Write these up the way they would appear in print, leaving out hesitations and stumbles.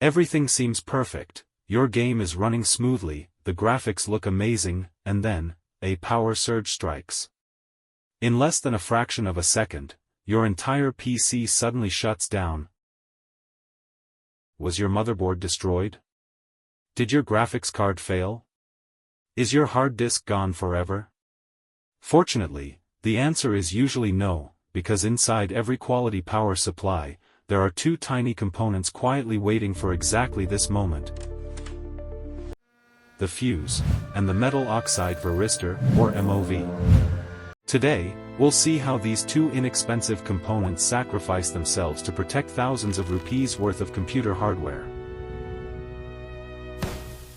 Everything seems perfect, your game is running smoothly, the graphics look amazing, and then, a power surge strikes. In less than a fraction of a second, your entire PC suddenly shuts down. Was your motherboard destroyed? Did your graphics card fail? Is your hard disk gone forever? Fortunately, the answer is usually no, because inside every quality power supply, there are two tiny components quietly waiting for exactly this moment: the fuse, and the metal oxide varistor, or MOV. Today, we'll see how these two inexpensive components sacrifice themselves to protect thousands of rupees worth of computer hardware.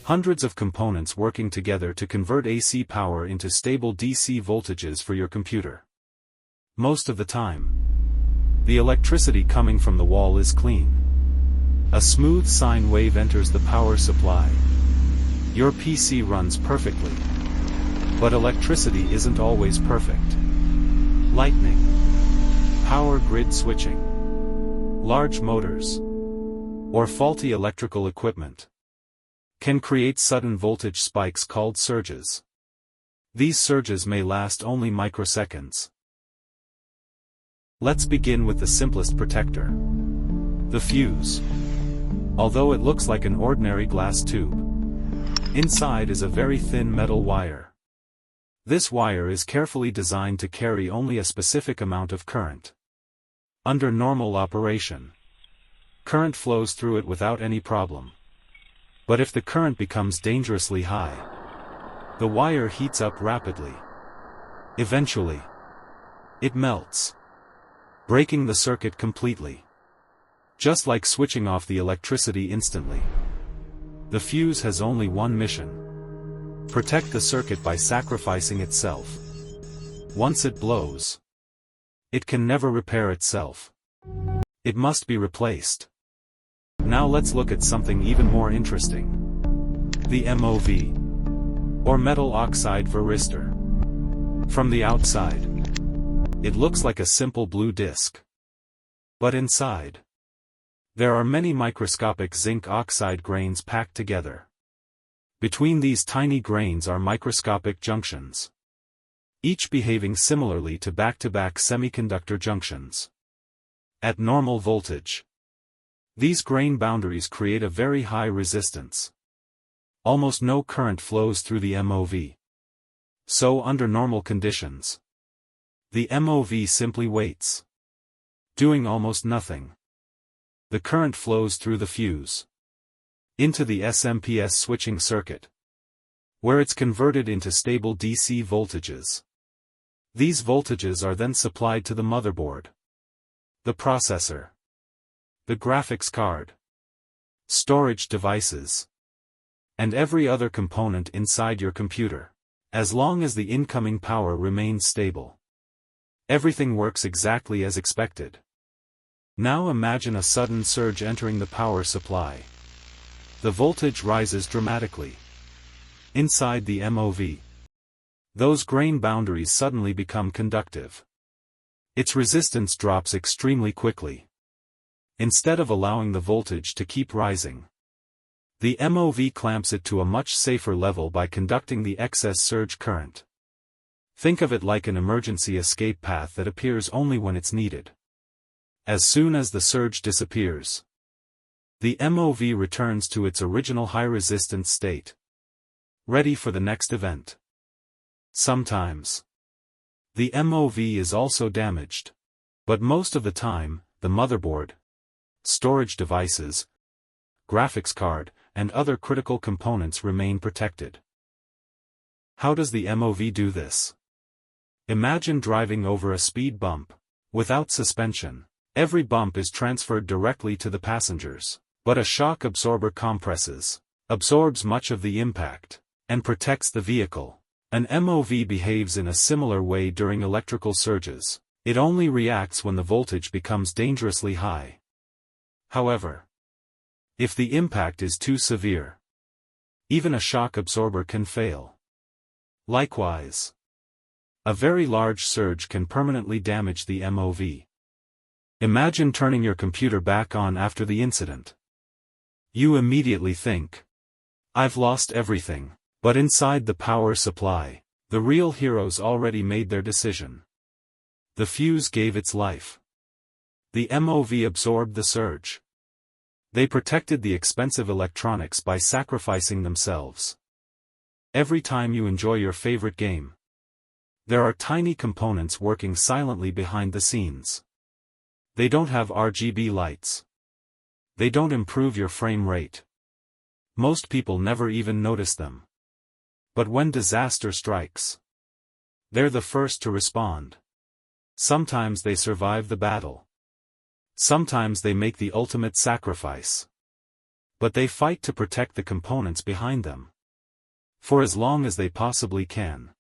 Hundreds of components working together to convert AC power into stable DC voltages for your computer. Most of the time, the electricity coming from the wall is clean. A smooth sine wave enters the power supply. Your PC runs perfectly. But electricity isn't always perfect. Lightning, power grid switching, large motors, or faulty electrical equipment can create sudden voltage spikes called surges. These surges may last only microseconds. Let's begin with the simplest protector: the fuse. Although it looks like an ordinary glass tube, inside is a very thin metal wire. This wire is carefully designed to carry only a specific amount of current. Under normal operation, current flows through it without any problem. But if the current becomes dangerously high, the wire heats up rapidly. Eventually, it melts, breaking the circuit completely. Just like switching off the electricity instantly. The fuse has only one mission: protect the circuit by sacrificing itself. Once it blows, it can never repair itself. It must be replaced. Now let's look at something even more interesting: the MOV, or metal oxide varistor. From the outside, it looks like a simple blue disc. But inside, there are many microscopic zinc oxide grains packed together. Between these tiny grains are microscopic junctions, each behaving similarly to back-to-back semiconductor junctions. At normal voltage, these grain boundaries create a very high resistance. Almost no current flows through the MOV. So under normal conditions, the MOV simply waits, doing almost nothing. The current flows through the fuse into the SMPS switching circuit, where it's converted into stable DC voltages. These voltages are then supplied to the motherboard, the processor, the graphics card, storage devices, and every other component inside your computer. As long as the incoming power remains stable, everything works exactly as expected. Now imagine a sudden surge entering the power supply. The voltage rises dramatically. Inside the MOV, those grain boundaries suddenly become conductive. Its resistance drops extremely quickly. Instead of allowing the voltage to keep rising, the MOV clamps it to a much safer level by conducting the excess surge current. Think of it like an emergency escape path that appears only when it's needed. As soon as the surge disappears, the MOV returns to its original high-resistance state, ready for the next event. Sometimes, the MOV is also damaged, but most of the time, the motherboard, storage devices, graphics card, and other critical components remain protected. How does the MOV do this? Imagine driving over a speed bump. Without suspension, every bump is transferred directly to the passengers, but a shock absorber absorbs much of the impact, and protects the vehicle. An MOV behaves in a similar way during electrical surges. It only reacts when the voltage becomes dangerously high. However, if the impact is too severe, even a shock absorber can fail. Likewise, a very large surge can permanently damage the MOV. Imagine turning your computer back on after the incident. You immediately think, I've lost everything. But inside the power supply, the real heroes already made their decision. The fuse gave its life. The MOV absorbed the surge. They protected the expensive electronics by sacrificing themselves. Every time you enjoy your favorite game, there are tiny components working silently behind the scenes. They don't have RGB lights. They don't improve your frame rate. Most people never even notice them. But when disaster strikes, they're the first to respond. Sometimes they survive the battle. Sometimes they make the ultimate sacrifice. But they fight to protect the components behind them. For as long as they possibly can.